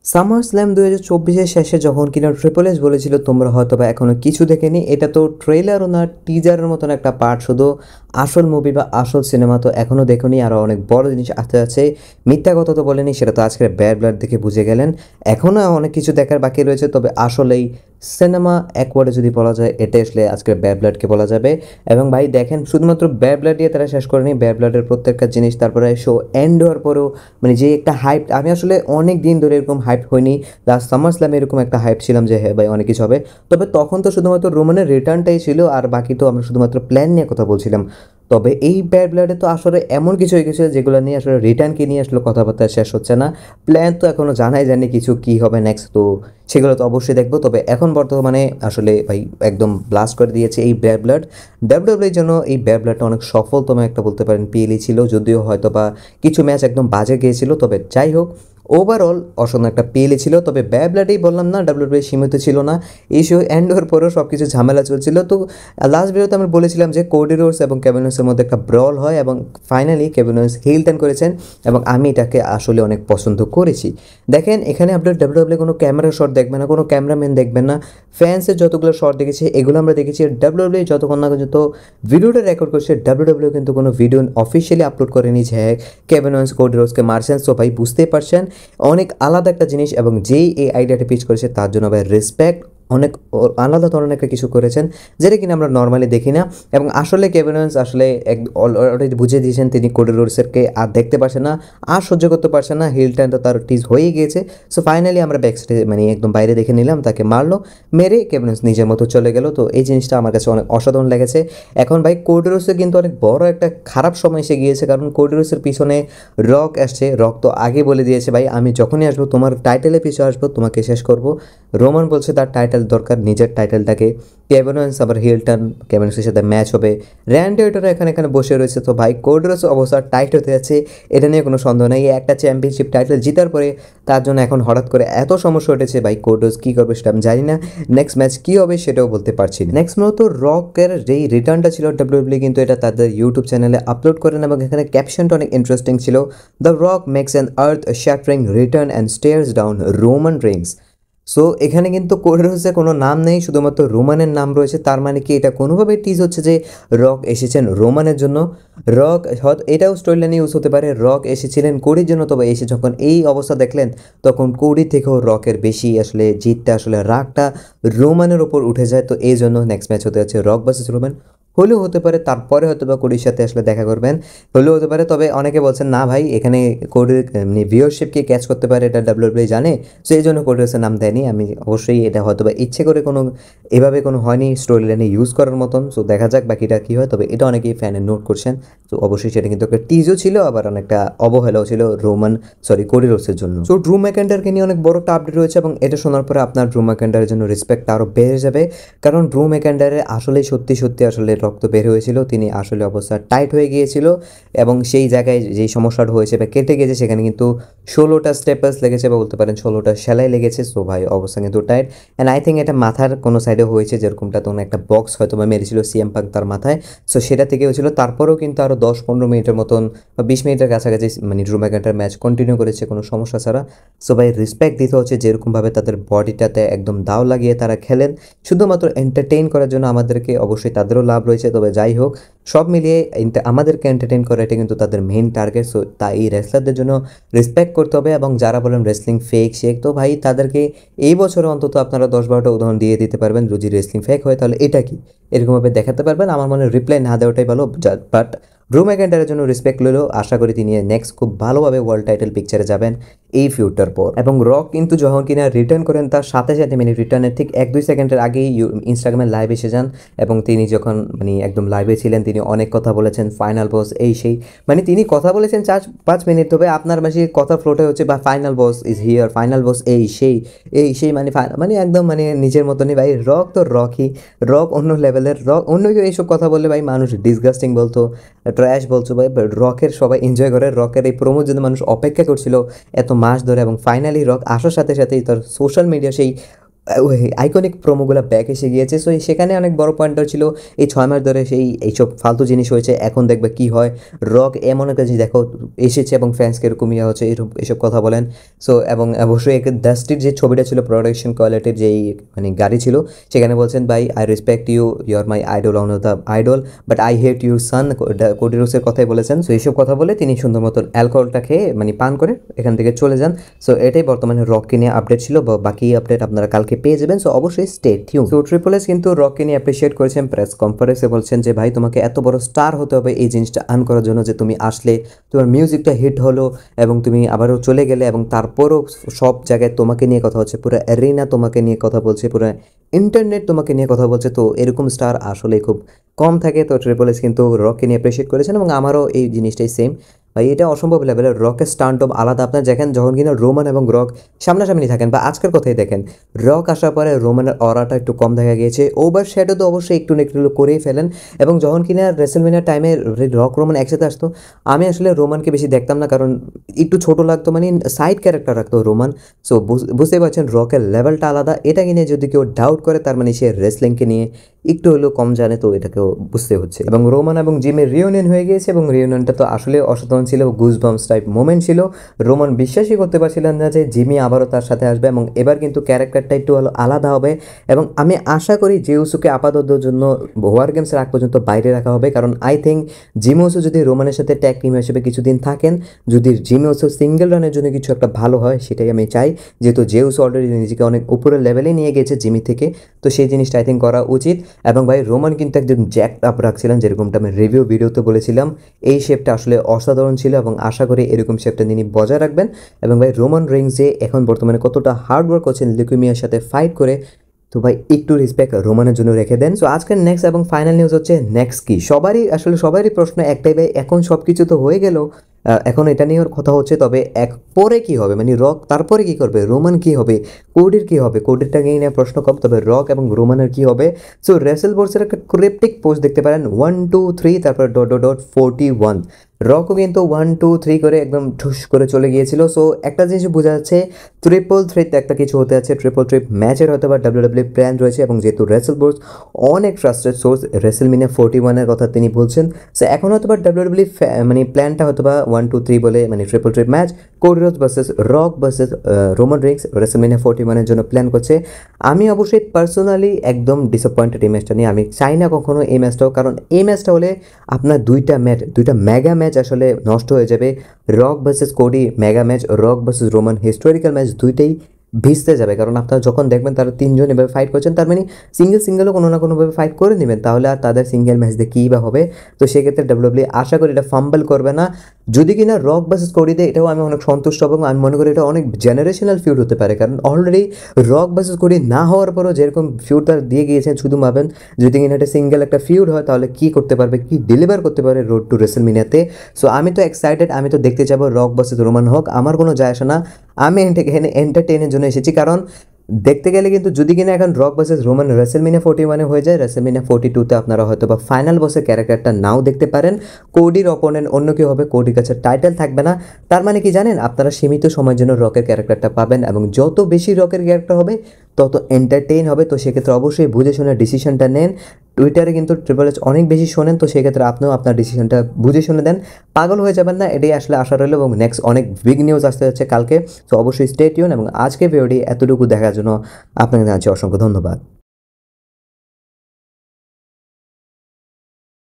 Summer slam 2024-এর শেষে যখন কিনা ট্রিপল এইচ বলেছিল তোমরা হয়তো বা এখনো কিছু দেখেনি, এটা তো ট্রেলারও না টিজারের মতন একটা পার্ট, শুধু আসল মুভি বা আসল সিনেমা তো এখনও দেখোনি। আরও অনেক বড় জিনিস আসতে যাচ্ছে, মিথ্যা কথা তো বলেনি, সেটা তো আজকের ব্যাড ব্লাড দেখে বুঝে গেলেন। এখনও অনেক কিছু দেখার বাকি রয়েছে, তবে আসলেই সিনেমা এক ওয়ার্ডে যদি বলা যায় এটা আসলে আজকের ব্যাড ব্লাডকে বলা যাবে। এবং ভাই দেখেন, শুধুমাত্র ব্যাড ব্লাড দিয়ে তারা শেষ করেনি, ব্যাড ব্লাডের প্রত্যেকটা জিনিস তারপরে শো এন্ড হওয়ার পরেও মানে যে একটা হাইপ, আমি আসলে অনেক দিন ধরে এরকম হাইপ হয়নি। লাস্ট সামার স্ল্যামে এরকম একটা হাইপ ছিলাম যে হ্যাঁ ভাই অনেক কিছু হবে, তবে তখন তো শুধুমাত্র রোমানের রিটার্নটাই ছিল, আর বাকি তো আমরা শুধুমাত্র প্ল্যান নিয়ে কথা বলছিলাম। তবে এই ব্যাড ব্লাডে তো আসলে এমন কিছু হয়ে গেছে যেগুলো নিয়ে আসলে রিটার্নকে নিয়ে আসলে কথাবার্তা শেষ হচ্ছে না। প্ল্যান তো এখনও জানাই যায়নি কিছু কী হবে নেক্সট, তো সেগুলো তো অবশ্যই দেখবো। তবে এখন বর্তমানে আসলে ভাই একদম ব্লাস্ট করে দিয়েছে এই ব্যাড ব্লাড। ডাব্লিউডাব্লিউইর জন্য এই ব্যাড ব্লাডটা অনেক সফলতম একটা বলতে পারেন পিএলই ছিল, যদিও হয়তো বা কিছু ম্যাচ একদম বাজে গিয়েছিল, তবে যাই হোক ওভারঅল অসাধারণ একটা পিএলই ছিল। তবে ব্যাড ব্লাডেই বললাম না ডাব্লিউডাব্লিউই সীমিত ছিল না, এই শো এন্ড হওয়ার পরেও সব কিছু ঝামেলা চলছিল। তো লাস্ট ভিডিওতে আমি বলেছিলাম যে কোডি রোডস এবং কেভিন ওয়েন্সের মধ্যে একটা ব্রল হয়, এবং finally Kevin Owens heel turn করেছেন, এবং আমি এটাকে আসলে অনেক পছন্দ করেছি। দেখেন এখানে আপনার ডাব্লিউডাব্লিউ কোনো ক্যামেরা শট দেখবেন না, কোনো ক্যামেরাম্যান দেখবেন না, ফ্যান্সের যতগুলো শট দেখেছি এগুলো আমরা দেখেছি। ডাব্লিউডাব্লিউ যতক্ষণ না পর্যন্ত ভিডিওটা রেকর্ড করছে, ডাব্লিউডাব্লিউ কিন্তু কোনো ভিডিও অফিসিয়ালি আপলোড করেনি যে হ্যাঁ কেভিন ওয়েন্স কোডি রোডসকে মারছেন। সো ভাই বুঝতেই পারছেন অনেক আলাদা একটা জিনিস, এবং যেই এই আইডিয়াটা পিচ করেছে তার জন্য ভাই রেসপেক্ট, অনেক আলাদা ধরনের একটা কিছু করেছেন যেটা কিনা আমরা নর্মালি দেখি না। এবং আসলে কেভিন ওয়েন্স আসলে অলরেডি বুঝিয়ে দিয়েছেন তিনি কোডি রোডসকে আর দেখতে পারছেন না, আর সহ্য করতে পারছেন না, হিল টার্ন তো তার টিজ হয়ে গিয়েছে। সো ফাইনালি আমরা ব্যাকস্টেজ মানে একদম বাইরে দেখে নিলাম, তাকে মারলো, মেরে কেভিন ওয়েন্স নিজের মতো চলে গেল। তো এই জিনিসটা আমার কাছে অনেক অসাধারণ লেগেছে। এখন ভাই কোডি রোডসের কিন্তু অনেক বড় একটা খারাপ সময় এসে গিয়েছে, কারণ কোডি রোডসের পিছনে রক আসছে। রক তো আগে বলে দিয়েছে ভাই আমি যখনই আসবো তোমার টাইটেলের পিছনে আসবো, তোমাকে শেষ করব। রোমান বলছে তার টাইটেল দরকার, নিজের টাইটেলটাকে। কেভিন ওয়েন্স আবার হিল টার্ন, কেভিন ওয়েন্সের সাথে ম্যাচ হবে, র্যান্ডি অর্টন এখানে এখানে বসে রয়েছে। তো ভাই কোডি রোডস অবস্থা টাইট হতে যাচ্ছে, এটা নিয়ে কোনো সন্দেহ নেই। এই একটা চ্যাম্পিয়নশিপ টাইটেল জিতার পরে তার জন্য এখন হঠাৎ করে এত সমস্যা উঠেছে, ভাই কোডি রোডস কী করবে সেটা আমি জানি না, নেক্সট ম্যাচ কী হবে সেটাও বলতে পারছি না। নেক্সট মূলত রকের যেই রিটার্নটা ছিল ডাব্লিউডাব্লিউ কিন্তু এটা তাদের ইউটিউব চ্যানেলে আপলোড করেন, এবং এখানে ক্যাপশনটা অনেক ইন্টারেস্টিং ছিল, the Rock makes an earth shattering return and stares down Roman Reigns. So এখানে কিন্তু কোডি রোডসের কোনো নাম নেই, শুধুমাত্র রোমানের নাম রয়েছে। তার মানে কি এটা কোনোভাবে টিজ হচ্ছে যে রক এসেছেন রোমানের জন্য? রক এটাও স্টোরি লাইনে ইউজ হতে পারে, রক এসেছিলেন কোডির জন্য। তবে এসে যখন এই অবস্থা দেখলেন তখন কোডি থেকেও রকের বেশি আসলে জিতটা আসলে রাগটা রোমানের ওপর উঠে যায়। তো এই জন্য নেক্সট ম্যাচ হতে যাচ্ছে রক ভার্সেস রোমান। হলেও হতে পারে তারপরে হয়তো বা কোডির সাথে আসলে দেখা করবেন, হলেও হতে পারে। তবে অনেকে বলছেন না ভাই এখানে কোডির ভিউয়ারশিপকে ক্যাচ করতে পারে, এটা ডাব্লিউডাব্লিউ জানে, সো এই জন্য কোডি রোডসের নাম দেয়নি। আমি অবশ্যই এটা হয়তো বা ইচ্ছে করে কোনো এভাবে কোনো হয়নি স্টোরি লাইনে ইউজ করার মতন। সো দেখা যাক বাকিটা কী হয়। তবে এটা অনেকেই ফ্যানে নোট করছেন, তো অবশ্যই সেটা কিন্তু একটা টিজও ছিল, আবার অনেকটা অবহেলাও ছিল কোডি রোডসের জন্য। সো ড্রু ম্যাকইন্টারকে নিয়ে অনেক বড় একটা আপডেট রয়েছে, এবং এটা শোনার পরে আপনার ড্রু ম্যাকইন্টারের জন্য রেসপেক্ট আরও বেড়ে যাবে, কারণ ড্রু ম্যাকইন্টারের আসলেই সত্যি সত্যি আসলে রক্ত বের হয়েছিল, তিনি আসলে অবস্থা টাইট হয়ে গিয়েছিল, এবং সেই জায়গায় যেই সমস্যাটা হয়েছে বা কেটে গেছে সেখানে কিন্তু 16টা স্টেপার্স লেগেছে, বা বলতে পারেন 16টা সেলাই লেগেছে। সো ভাই অবস্থা কিন্তু টাইট, অ্যান্ড আই থিঙ্ক এটা মাথার কোনো সাইডে হয়েছে, যেরকমটা তখন একটা বক্স হয়তো বা মেরেছিল সিএম পাঙ্ক তার মাথায়, সো সেটা থেকে হয়েছিল। তারপরেও কিন্তু আরও 10-15 মিনিটের মতন বা 20 মিনিটের কাছাকাছি মানে ড্রু ম্যাকইন্টার ম্যাচ কন্টিনিউ করেছে কোনো সমস্যা ছাড়া। সো ভাই রেসপেক্ট দিতে হচ্ছে, যেরকমভাবে তাদের বডিটাতে একদম দাও লাগিয়ে তারা খেলেন শুধুমাত্র এন্টারটেইন করার জন্য, আমাদেরকে অবশ্যই তাদেরও লাভ রয়েছে। তবে যাই হোক সব মিলিয়ে আমাদেরকে এন্টারটেইন করা এটা কিন্তু তাদের মেইন টার্গেট। সো তাই এই রেসলারদের জন্য রেসপেক্ট করতে হবে, এবং যারা বলেন রেসলিং ফেক শেক, তো ভাই তাদেরকে এই বছরে অন্তত আপনারা 10-12টা উদাহরণ দিয়ে দিতে পারবেন, যদি রেসলিং ফেক হয় তাহলে এটা কি এরকমভাবে দেখাতে পারবেন। আমার মনে রিপ্লাই না দেওয়াটাই ভালো, বাট ড্রু ম্যাকইন্টারের জন্য রেসপেক্ট লইলেও আশা করি তিনি নেক্সট খুব ভালোভাবে ওয়ার্ল্ড টাইটেল পিকচারে যাবেন এই ফিউটার পর। এবং রক কিন্তু যখন কিনা রিটার্ন করেন তার সাথে সাথে মানে রিটার্নের ঠিক 1-2 সেকেন্ডের আগেই ইনস্টাগ্রামে লাইভ এসে যান, এবং তিনি যখন মানে একদম লাইভে ছিলেন তিনি অনেক কথা বলেছেন, ফাইনাল বস এই সেই, মানে তিনি কথা বলেছেন 4-5 মিনিট, তবে আপনার মাঝে কথা ফ্লোটে হচ্ছে বা final boss is here, final boss এই সেই মানে মানে একদম মানে নিজের মতনই। ভাই রক তো রকই, রক অন্য লেভেলের। রক অন্য কেউ এইসব কথা বললে ভাই মানুষ ডিসগাস্টিং বলতো, ট্র্যাশ বলছো ভাই, রকের সবাই এনজয় করে। রকের এই প্রোমোর জন্য মানুষ অপেক্ষা করছিল এত মাস ধরে, এবং ফাইনালি রক আসার সাথে সাথেই তার সোশ্যাল মিডিয়া সেই আইকনিক প্রোমোগুলো ব্যাক এসে গিয়েছে। সো সেখানে অনেক বড় পয়েন্টার ছিল এই 6 মাস ধরে এইসব ফালতু জিনিস হয়েছে, এখন দেখবে কি হয়। রক এমন একটা জিনিস দেখো এসেছে এবং ফ্যান্সকে এরকম ইয়ে হচ্ছে, এরকম এসব কথা বলেন। সো এবং অবশ্যই এক ডাস্টির যে ছবিটা ছিল, প্রোডাকশন কোয়ালিটির যেই মানে গাড়ি ছিল, সেখানে বলছেন ভাই I respect you, you are my idol, on the idol, but I hate your son, Cody রোসের কথাই বলেছেন। সো এইসব কথা বলে তিনি সুন্দর মতন অ্যালকোহলটা খেয়ে মানে পান করে এখান থেকে চলে যান। সো এটাই বর্তমানে রককে নিয়ে আপডেট ছিল, বাকি আপডেট আপনারা কালকে পেয়ে যাবেন। সো অবশ্যই stay tune. So triple S কিন্তু রককে নিয়ে অ্যাপ্রিসিয়েট করেছেন, প্রেস কনফারেন্সে বলছেন যে ভাই তোমাকে এত বড় স্টার হতে হবে এই জিনিসটা আর্ন করার জন্য, যে তুমি আসলে তোমার মিউজিকটা হিট হলো এবং তুমি আবারও চলে গেলে, এবং তারপরও সব জায়গায় তোমাকে নিয়ে কথা হচ্ছে, পুরো অ্যারিনা তোমাকে নিয়ে কথা বলছে, পুরো ইন্টারনেট তোমাকে নিয়ে কথা বলছে। তো এরকম স্টার আসলে খুব কম থাকে। তো ট্রিপল এস কিন্তু রককে নিয়ে অ্যাপ্রিসিয়েট করেছেন এবং আমারও এই জিনিসটাই সেম ভাই, এটা অসম্ভব লেভেলের। রকের স্টান্ট আলাদা। আপনার দেখেন যখন কিনা রোমান এবং রক সামনাসামনি থাকেন, বা আজকের কথাই দেখেন, রক আসার পরে রোমানের অরাটা একটু কম দেখা গিয়েছে, ওভার শ্যাডো তো অবশ্যই একটু না একটু করেই ফেলেন। এবং যখন কিনা রেসেলমেনিয়া টাইমে রক রোমান একসাথে আসতো, আমি আসলে রোমানকে বেশি দেখতাম না, কারণ একটু ছোট লাগতো, মানে সাইড ক্যারেক্টার রাখতো রোমান। সো বুঝতেই পারছেন রকের লেভেলটা আলাদা। এটা নিয়ে যদি কেউ ডাউট করে, তার মানে সে রেসলিংকে নিয়ে একটু হলেও কম জানে, তো এটাকেও বুঝতে হচ্ছে। এবং রোমান এবং জিমের রিউনিয়ন হয়ে গিয়েছে, এবং রিউনিয়নটা তো আসলে অসাধারণ ছিল, গুজবাম্পস টাইপ মোমেন্ট ছিল। রোমান বিশ্বাসই করতে পারছিলেন না যে জিমি আবারও তার সাথে আসবে, এবং এবার কিন্তু ক্যারেক্টারটা একটু আলাদা হবে। এবং আমি আশা করি জিউসুকে আপাতত জন্য ওয়ার গেমসের আগ পর্যন্ত বাইরে রাখা হবে, কারণ আই থিঙ্ক জিমোসু যদি রোমানের সাথে ট্যাগ টিম হিসেবে কিছুদিন থাকেন, যদি জিমোসু সিঙ্গেল রানের জন্য কিছু একটা ভালো হয়, সেটাই আমি চাই। যেহেতু জেউস অলরেডি নিজেকে অনেক উপরের লেভেলে নিয়ে গেছে জিমি থেকে, তো সেই জিনিসটা আই থিঙ্ক করা উচিত। এবং ভাই রোমান কিন্তু একদম জ্যাক আপ রাখছিলেন, যেরকমটা আমি রিভিউ ভিডিওতে বলেছিলাম। এই শেপটা আসলে অসাধারণ ছিল, এবং আশা করি এরকম শেপটা তিনি বজায় রাখবেন। এবং ভাই রোমান রেইন্স যে এখন বর্তমানে কতটা হার্ড ওয়ার্ক করছেন লিউকেমিয়ার সাথে ফাইট করে, তো ভাই একটু রেসপেক্ট রোমানের জন্য রেখে দেন। সো আজকের নেক্সট এবং ফাইনাল নিউজ হচ্ছে নেক্সট কি। সবারই প্রশ্ন একটাই ভাই, এখন সব কিছু তো হয়ে গেল, এখন এটা নিয়ে কথা হচ্ছে, তবে পরে কি হবে, মানে রক তারপরে কি করবে, রোমান কি হবে, কোডির কি হবে। কোডিরটাকে নিয়ে প্রশ্ন কম, তবে রক এবং রোমানের কি হবে। সো রেসেল বোর্ডসের একটা ক্রিপ্টিক পোস্ট দেখতে পারেন, 1 2 3 তারপর .41। রকও কিন্তু 1 2 3 করে একদম ঠুস করে চলে গিয়েছিল। সো একটা জিনিস বোঝা যাচ্ছে, ট্রিপল থ্রিতে একটা কিছু হতে যাচ্ছে, ট্রিপল থ্রি ম্যাচের হয়তো বা ডাব্লিউডাব্লিউ প্ল্যান রয়েছে। এবং যেহেতু রেসেল বোর্ডস অনেক ট্রাস্টেড সোর্স, রেসেলমিনিয়া 41-এর কথা তিনি বলছেন। সো এখন হয়তো বা ডাব্লিউডাব্লিউ মানে প্ল্যানটা হয়তো বা 1 2 3 বলে, মানে triple three match, Cody Rhodes versus Rock versus Roman Reigns WrestleMania 41-এর জন্য প্ল্যান করছে। আমি অবশ্যই পার্সোনালি একদম ডিসঅ্যাপয়েন্টেড এই ম্যাচটা নিয়ে। আমি চাই না কখনো এই ম্যাচটাও, কারণ এই ম্যাচটা হলে আপনার দুইটা মেগা ম্যাচ আসলে নষ্ট হয়ে যাবে। Rock versus Cody mega match, rock versus Roman historical match, দুইটাই ভিজতে যাবে। কারণ আপনারা যখন দেখবেন তারা তিনজন এভাবে ফাইট করছেন, তার মানে সিঙ্গেলও কোনো না কোনোভাবে ফাইট করে নেবেন, তাহলে আর তাদের সিঙ্গেল ম্যাচ দিয়ে কী বা হবে। তো সেক্ষেত্রে ডাব্লিউডাব্লিউ আশা করি এটা ফাম্বল করবে না। যদি কিনা রক ভার্সেস কোডিতে, এটাও আমি অনেক সন্তুষ্ট, এবং আমি মনে করি এটা অনেক জেনারেশনাল ফিউড হতে পারে, কারণ অলরেডি রক ভার্সেস কোডি না হওয়ার পরও যেরকম ফিউড তার দিয়ে গিয়েছেন, শুধু ভাবেন যদি কিনা এটা সিঙ্গেল একটা ফিউড হয়, তাহলে কী করতে পারবে, কী ডেলিভার করতে পারে রোড টু রেসেলমিনিয়াতে। সো আমি তো এক্সাইটেড, আমি তো দেখতে যাবো রক ভার্সেস রোমান হোক, আমার কোনো যায় আসে না। আমি এখানে এন্টারটেইনের জন্য এসেছি, কারণ দেখতে গেলে কিন্তু যদি কিনা এখন রক ভার্সেস রোমান রেসেলমিনিয়া 41-এ হয়ে যায়, রেসেলমিনিয়া 42-তে আপনারা হয়তো বা ফাইনাল বসের ক্যারেক্টারটা নাও দেখতে পারেন। কোডির অপোনেন্ট অন্য কেউ হবে, কোডির কাছে টাইটেল থাকবে না। তার মানে কি জানেন, আপনারা সীমিত সময়ের জন্য রকের ক্যারেক্টারটা পাবেন, এবং যত বেশি রকের ক্যারেক্টার হবে তত এন্টারটেইন হবে। তো সেক্ষেত্রে অবশ্যই বুঝে শুনে ডিসিশনটা নেন। টুইটারে কিন্তু ট্রিপল এইচ অনেক বেশি শোনেন, তো সেক্ষেত্রে আপনিও আপনার ডিসিশনটা বুঝে শুনে দেন, পাগল হয়ে যাবেন না, এটাই আসলে আশা রইল। এবং নেক্সট অনেক বিগ নিউজ আসতে যাচ্ছে কালকে, তো অবশ্যই স্টে টিউন। এবং আজকে ভিডিওটি এতটুকু দেখার জন্য আপনাকে জানাচ্ছি অসংখ্য ধন্যবাদ।